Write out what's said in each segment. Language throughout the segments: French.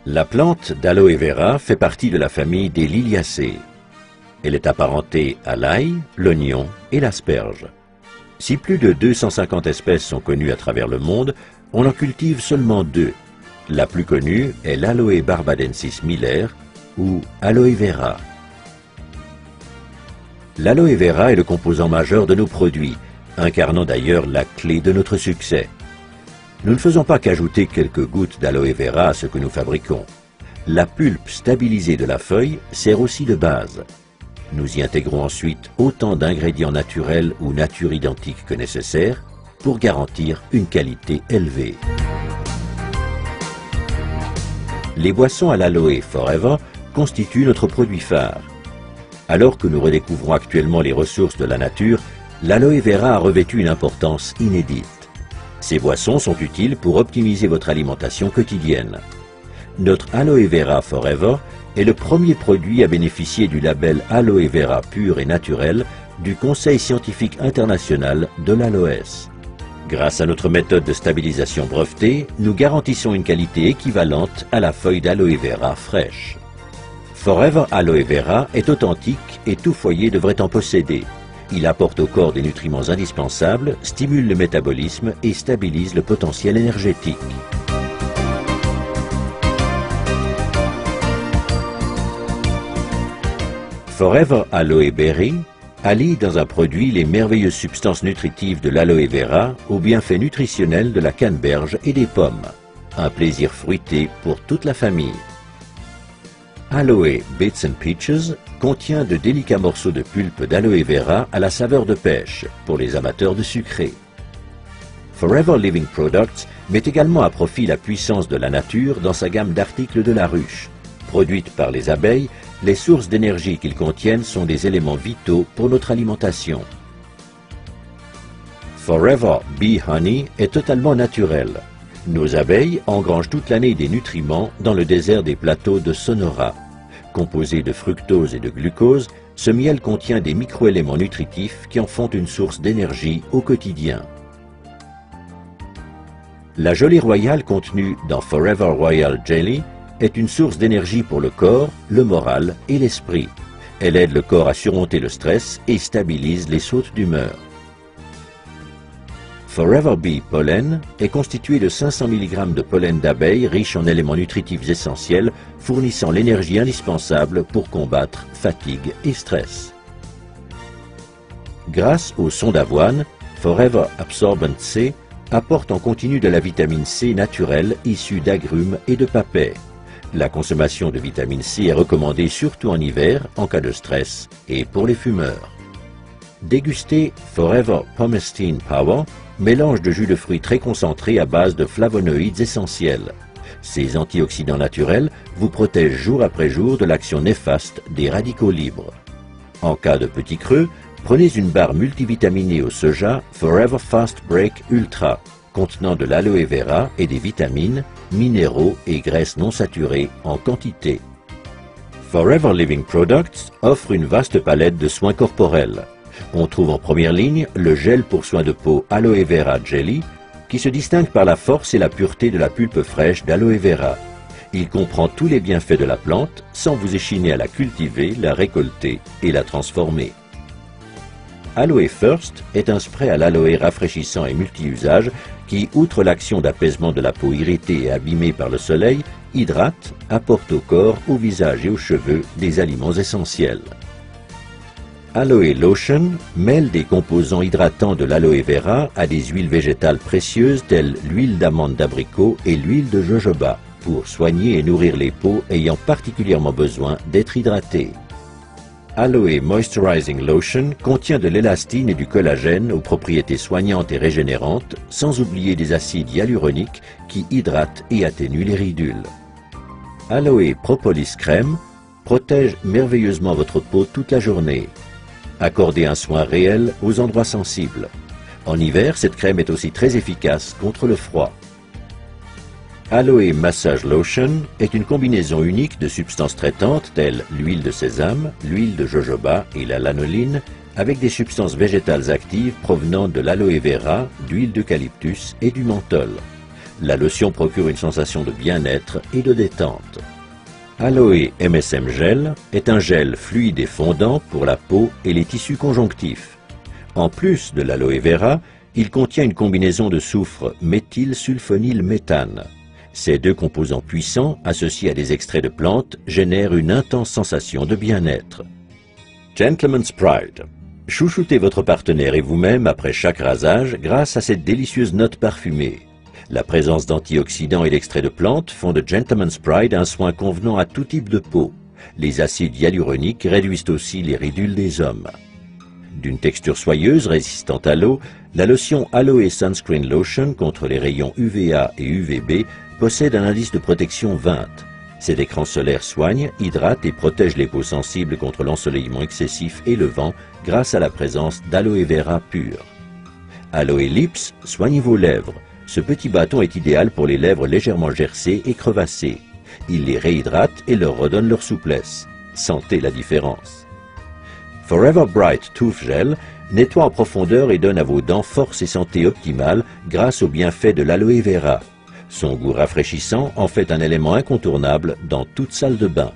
La plante d'aloe vera fait partie de la famille des Liliacées. Elle est apparentée à l'ail, l'oignon et l'asperge. Si plus de 250 espèces sont connues à travers le monde, on en cultive seulement 2. La plus connue est l'Aloe barbadensis Miller ou aloe vera. L'aloe vera est le composant majeur de nos produits, incarnant d'ailleurs la clé de notre succès. Nous ne faisons pas qu'ajouter quelques gouttes d'aloe vera à ce que nous fabriquons. La pulpe stabilisée de la feuille sert aussi de base. Nous y intégrons ensuite autant d'ingrédients naturels ou nature identiques que nécessaire pour garantir une qualité élevée. Les boissons à l'aloe Forever constituent notre produit phare. Alors que nous redécouvrons actuellement les ressources de la nature, l'aloe vera a revêtu une importance inédite. Ces boissons sont utiles pour optimiser votre alimentation quotidienne. Notre aloe vera Forever est le premier produit à bénéficier du label Aloe Vera pur et naturel du Conseil scientifique international de l'aloès. Grâce à notre méthode de stabilisation brevetée, nous garantissons une qualité équivalente à la feuille d'aloe vera fraîche. Forever Aloe Vera est authentique et tout foyer devrait en posséder. Il apporte au corps des nutriments indispensables, stimule le métabolisme et stabilise le potentiel énergétique. Forever Aloe Berry allie dans un produit les merveilleuses substances nutritives de l'aloe vera aux bienfaits nutritionnels de la canneberge et des pommes. Un plaisir fruité pour toute la famille. Aloe Bits and Peaches contient de délicats morceaux de pulpe d'aloe vera à la saveur de pêche pour les amateurs de sucré. Forever Living Products met également à profit la puissance de la nature dans sa gamme d'articles de la ruche. Produites par les abeilles, les sources d'énergie qu'ils contiennent sont des éléments vitaux pour notre alimentation. Forever Bee Honey est totalement naturel. Nos abeilles engrangent toute l'année des nutriments dans le désert des plateaux de Sonora. Composé de fructose et de glucose, ce miel contient des microéléments nutritifs qui en font une source d'énergie au quotidien. La gelée royale contenue dans Forever Royal Jelly est une source d'énergie pour le corps, le moral et l'esprit. Elle aide le corps à surmonter le stress et stabilise les sautes d'humeur. Forever Bee Pollen est constitué de 500 mg de pollen d'abeilles riche en éléments nutritifs essentiels fournissant l'énergie indispensable pour combattre fatigue et stress. Grâce au son d'avoine, Forever Absorbent C apporte en continu de la vitamine C naturelle issue d'agrumes et de papaies. La consommation de vitamine C est recommandée surtout en hiver en cas de stress et pour les fumeurs. Dégustez Forever Pomestine Power, mélange de jus de fruits très concentré à base de flavonoïdes essentiels. Ces antioxydants naturels vous protègent jour après jour de l'action néfaste des radicaux libres. En cas de petit creux, prenez une barre multivitaminée au soja Forever Fast Break Ultra, contenant de l'aloe vera et des vitamines, minéraux et graisses non saturées en quantité. Forever Living Products offre une vaste palette de soins corporels. On trouve en première ligne le gel pour soins de peau Aloe Vera Jelly, qui se distingue par la force et la pureté de la pulpe fraîche d'aloe vera. Il comprend tous les bienfaits de la plante sans vous échiner à la cultiver, la récolter et la transformer. Aloe First est un spray à l'aloe rafraîchissant et multi-usage qui, outre l'action d'apaisement de la peau irritée et abîmée par le soleil, hydrate, apporte au corps, au visage et aux cheveux des aliments essentiels. Aloe Lotion mêle des composants hydratants de l'aloe vera à des huiles végétales précieuses telles l'huile d'amande d'abricot et l'huile de jojoba pour soigner et nourrir les peaux ayant particulièrement besoin d'être hydratées. Aloe Moisturizing Lotion contient de l'élastine et du collagène aux propriétés soignantes et régénérantes, sans oublier des acides hyaluroniques qui hydratent et atténuent les ridules. Aloe Propolis Crème protège merveilleusement votre peau toute la journée. Accordez un soin réel aux endroits sensibles. En hiver, cette crème est aussi très efficace contre le froid. Aloe Massage Lotion est une combinaison unique de substances traitantes telles l'huile de sésame, l'huile de jojoba et la lanoline avec des substances végétales actives provenant de l'aloe vera, d'huile d'eucalyptus et du menthol. La lotion procure une sensation de bien-être et de détente. Aloe MSM Gel est un gel fluide et fondant pour la peau et les tissus conjonctifs. En plus de l'aloe vera, il contient une combinaison de soufre méthylsulfonylméthane. Ces deux composants puissants, associés à des extraits de plantes, génèrent une intense sensation de bien-être. Gentleman's Pride. Chouchoutez votre partenaire et vous-même après chaque rasage grâce à cette délicieuse note parfumée. La présence d'antioxydants et d'extraits de plantes font de Gentleman's Pride un soin convenant à tout type de peau. Les acides hyaluroniques réduisent aussi les ridules des hommes. D'une texture soyeuse résistante à l'eau, la lotion Aloe Sunscreen Lotion contre les rayons UVA et UVB possède un indice de protection 20. Cet écran solaire soigne, hydrate et protège les peaux sensibles contre l'ensoleillement excessif et le vent grâce à la présence d'aloe vera pur. Aloe Lips soigne vos lèvres. Ce petit bâton est idéal pour les lèvres légèrement gercées et crevassées. Il les réhydrate et leur redonne leur souplesse. Sentez la différence. Forever Bright Tooth Gel nettoie en profondeur et donne à vos dents force et santé optimale grâce aux bienfaits de l'aloe vera. Son goût rafraîchissant en fait un élément incontournable dans toute salle de bain.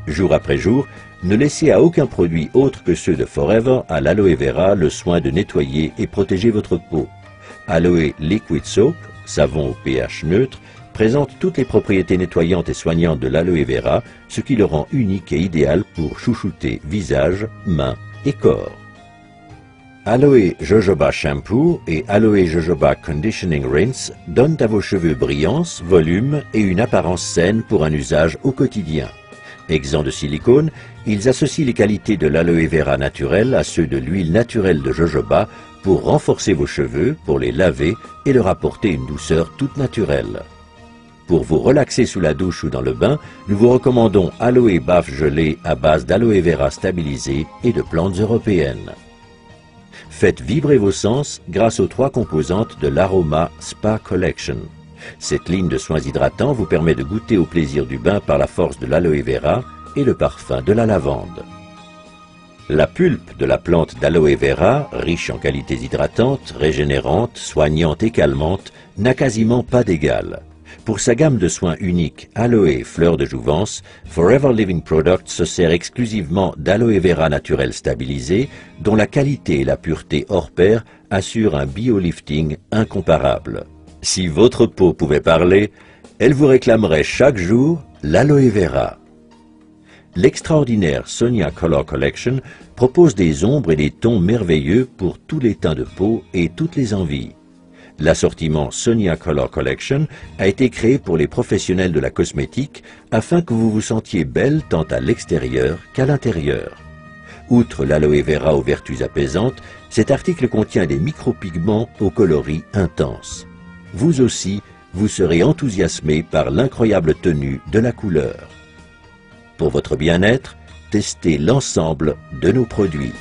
Jour après jour, ne laissez à aucun produit autre que ceux de Forever à l'aloe vera le soin de nettoyer et protéger votre peau. Aloe Liquid Soap, savon au pH neutre, présente toutes les propriétés nettoyantes et soignantes de l'aloe vera, ce qui le rend unique et idéal pour chouchouter visage, mains et corps. Aloe Jojoba Shampoo et Aloe Jojoba Conditioning Rinse donnent à vos cheveux brillance, volume et une apparence saine pour un usage au quotidien. Exempts de silicone, ils associent les qualités de l'aloe vera naturel à ceux de l'huile naturelle de jojoba pour renforcer vos cheveux, pour les laver et leur apporter une douceur toute naturelle. Pour vous relaxer sous la douche ou dans le bain, nous vous recommandons Aloe Baffe Gelée à base d'aloe vera stabilisée et de plantes européennes. Faites vibrer vos sens grâce aux 3 composantes de l'Aroma Spa Collection. Cette ligne de soins hydratants vous permet de goûter au plaisir du bain par la force de l'aloe vera et le parfum de la lavande. La pulpe de la plante d'aloe vera, riche en qualités hydratantes, régénérantes, soignantes et calmantes, n'a quasiment pas d'égal. Pour sa gamme de soins uniques Aloe Fleur de Jouvence, Forever Living Products se sert exclusivement d'aloe vera naturel stabilisé, dont la qualité et la pureté hors pair assurent un biolifting incomparable. Si votre peau pouvait parler, elle vous réclamerait chaque jour l'aloe vera. L'extraordinaire Sonia Color Collection propose des ombres et des tons merveilleux pour tous les teints de peau et toutes les envies. L'assortiment Sonia Color Collection a été créé pour les professionnels de la cosmétique afin que vous vous sentiez belle tant à l'extérieur qu'à l'intérieur. Outre l'aloe vera aux vertus apaisantes, cet article contient des micropigments aux coloris intenses. Vous aussi, vous serez enthousiasmé par l'incroyable tenue de la couleur. Pour votre bien-être, testez l'ensemble de nos produits.